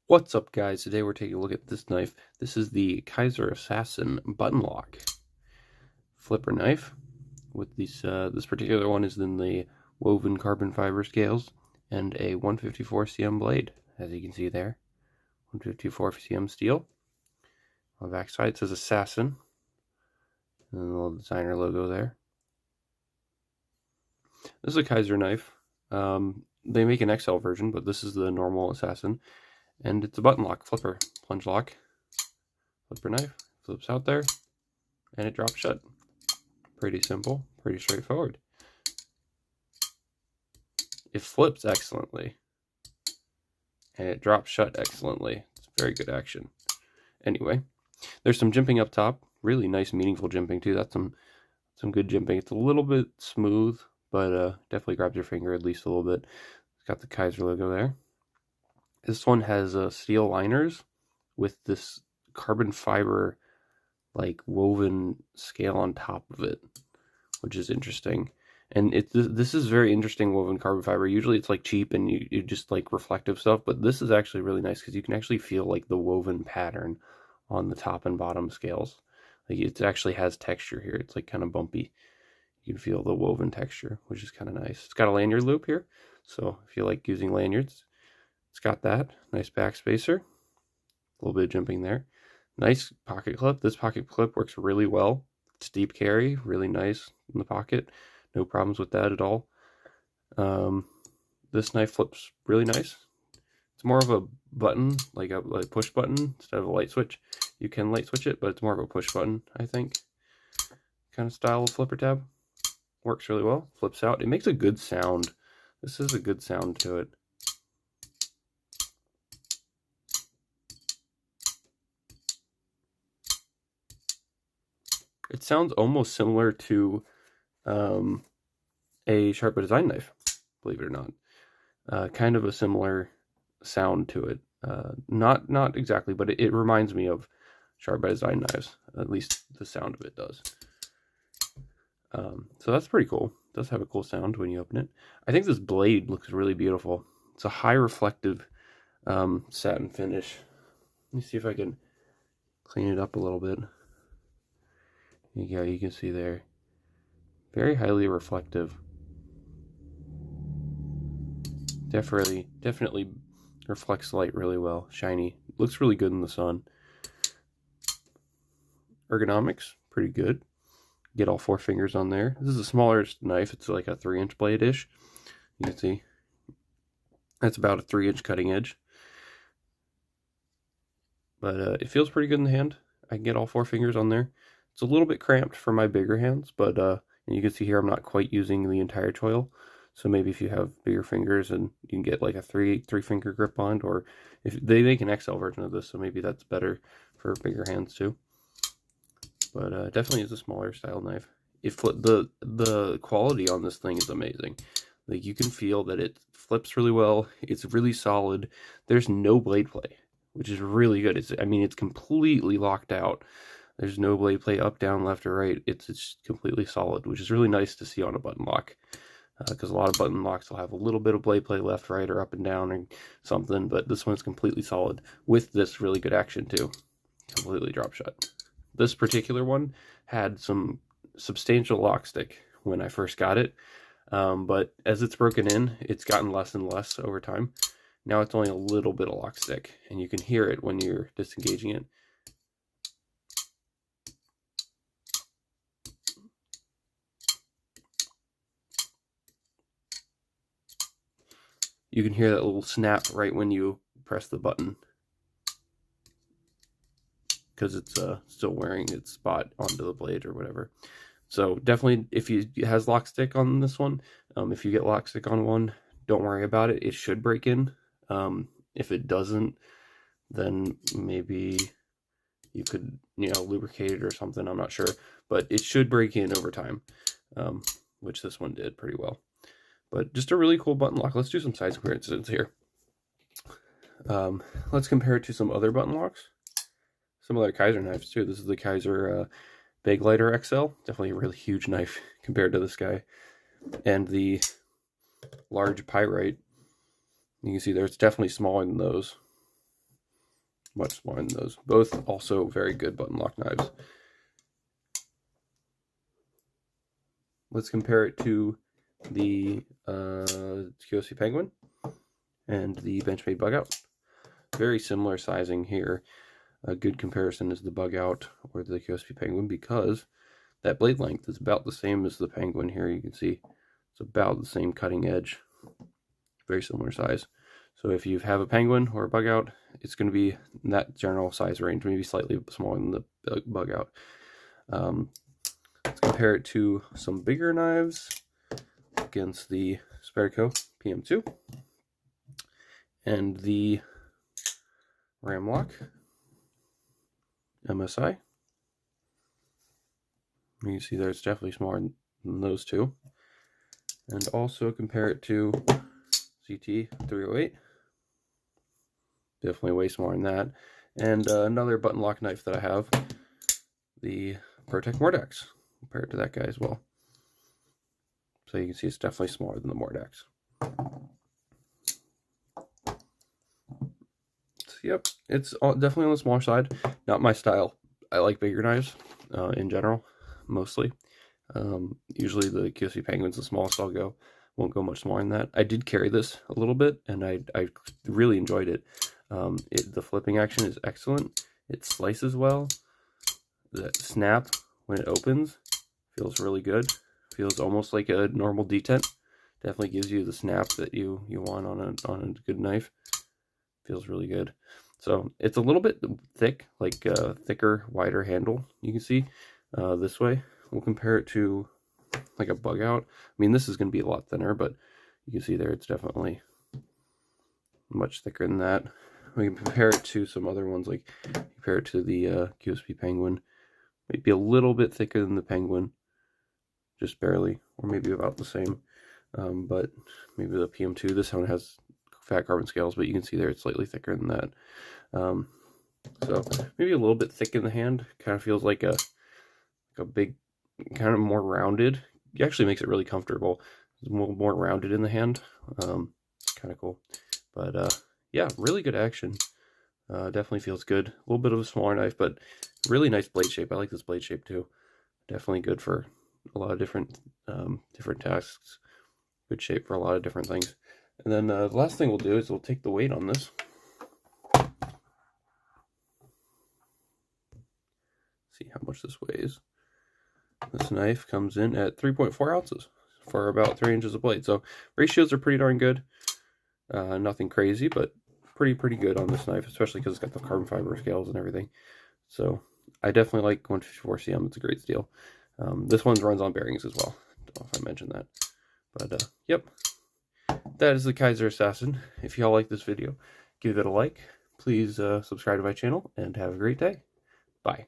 What's up, guys? Today we're taking a look at this knife. This is the Kizer Assassin button lock flipper knife. With this particular one is in the woven carbon fiber scales and a 154 cm blade, as you can see there. 154 cm steel. On the back side it says Assassin, and a little designer logo there. This is a Kizer knife. They make an XL version, but this is the normal Assassin. And it's a button lock flipper, plunge lock, flipper knife, flips out there, and it drops shut. Pretty simple, pretty straightforward. It flips excellently, and it drops shut excellently. It's very good action. Anyway, there's some jimping up top, really nice, meaningful jimping too. That's some good jimping. It's a little bit smooth, but definitely grabs your finger at least a little bit. It's got the Kizer logo there. This one has steel liners with this carbon fiber like woven scale on top of it, which is interesting. And this is very interesting woven carbon fiber. Usually it's like cheap and you just like reflective stuff, but this is actually really nice because you can actually feel like the woven pattern on the top and bottom scales. Like it actually has texture here. It's like kind of bumpy. You can feel the woven texture, which is kind of nice. It's got a lanyard loop here, so if you like using lanyards, it's got that. Nice back spacer. A little bit of jimping there. Nice pocket clip. This pocket clip works really well. It's deep carry, really nice in the pocket. No problems with that at all. This knife flips really nice. It's more of a button, like a push button instead of a light switch. You can light switch it, but it's more of a push button, I think. Kind of style of flipper tab. Works really well. Flips out. It makes a good sound. This has a good sound to it. It sounds almost similar to a Sharp by Design knife, believe it or not. Kind of a similar sound to it. Not exactly, but it reminds me of Sharp by Design knives. At least the sound of it does. So that's pretty cool. It does have a cool sound when you open it. I think this blade looks really beautiful. It's a high reflective satin finish. Let me see if I can clean it up a little bit. Yeah, you can see there. Very highly reflective. Definitely reflects light really well. Shiny. Looks really good in the sun. Ergonomics, pretty good. Get all 4 fingers on there. This is a smaller knife. It's like a 3-inch blade-ish. You can see. That's about a 3-inch cutting edge. But it feels pretty good in the hand. I can get all 4 fingers on there. It's a little bit cramped for my bigger hands, but and you can see here I'm not quite using the entire choil. So maybe if you have bigger fingers and you can get like a three finger grip on, or if they make an XL version of this, so maybe that's better for bigger hands too. But definitely is a smaller style knife. The quality on this thing is amazing. Like you can feel that it flips really well. It's really solid. There's no blade play, which is really good. It's completely locked out. There's no blade play up, down, left, or right. It's completely solid, which is really nice to see on a button lock. Because a lot of button locks will have a little bit of blade play left, right, or up and down or something. But this one's completely solid with this really good action too. Completely drop shut. This particular one had some substantial lock stick when I first got it. But as it's broken in, it's gotten less and less over time. Now it's only a little bit of lock stick. And you can hear it when you're disengaging it. You can hear that little snap right when you press the button, because it's still wearing its spot onto the blade or whatever. So definitely, if it has lock stick on this one, if you get lock stick on one, don't worry about it. It should break in. If it doesn't, then maybe you could lubricate it or something. I'm not sure, but it should break in over time, which this one did pretty well. But just a really cool button lock. Let's do some size comparisons here. Let's compare it to some other button locks. Some other Kizer knives too. This is the Kizer Baglighter XL. Definitely a really huge knife compared to this guy. And the large pyrite You can see there it's definitely smaller than those. much smaller than those. Both also very good button lock knives. Let's compare it to the QSP Penguin and the Benchmade Bug Out. Very similar sizing here. A good comparison is the Bug Out or the QSP Penguin, because that blade length is about the same as the Penguin here. You can see it's about the same cutting edge. Very similar size. So if you have a Penguin or a Bug Out, it's going to be in that general size range, maybe slightly smaller than the Bug Out. Let's compare it to some bigger knives against the Spyderco PM2 and the Ramlock MSI. You can see there it's definitely smaller than those two. And also compare it to CT308. Definitely way smaller than that. And another button lock knife that I have, the Protec Mordax. Compare it to that guy as well. So you can see it's definitely smaller than the Mordax. So, yep, it's definitely on the smaller side. Not my style. I like bigger knives in general, mostly. Usually the QSP Penguin's the smallest I'll go. Won't go much smaller than that. I did carry this a little bit, and I really enjoyed it. The flipping action is excellent. It slices well. The snap when it opens feels really good. Feels almost like a normal detent. Definitely gives you the snap that you want on a good knife. Feels really good. So it's a little bit thick, like thicker, wider handle. You can see this way. We'll compare it to like a Bug Out. I mean, this is going to be a lot thinner, but you can see there it's definitely much thicker than that. We can compare it to some other ones, like compare it to the QSP Penguin. Might be a little bit thicker than the Penguin, just barely, or maybe about the same. But maybe the PM2, this one has fat carbon scales, but you can see there it's slightly thicker than that. So maybe a little bit thick in the hand. Kind of feels like a big, kind of more rounded. It actually makes it really comfortable. It's more rounded in the hand. Kind of cool. But yeah, really good action. Definitely feels good. A little bit of a smaller knife, but really nice blade shape. I like this blade shape too. Definitely good for a lot of different tasks. Good shape for a lot of different things. And then the last thing we'll do is we'll take the weight on this. See how much this weighs. This knife comes in at 3.4 ounces for about 3 inches of blade. So ratios are pretty darn good. Nothing crazy, but pretty good on this knife, especially because it's got the carbon fiber scales and everything. So I definitely like 154 CM. It's a great steel. This one runs on bearings as well. Don't know if I mentioned that. But yep, that is the Kizer Assassin. If y'all like this video, give it a like. Please subscribe to my channel and have a great day. Bye.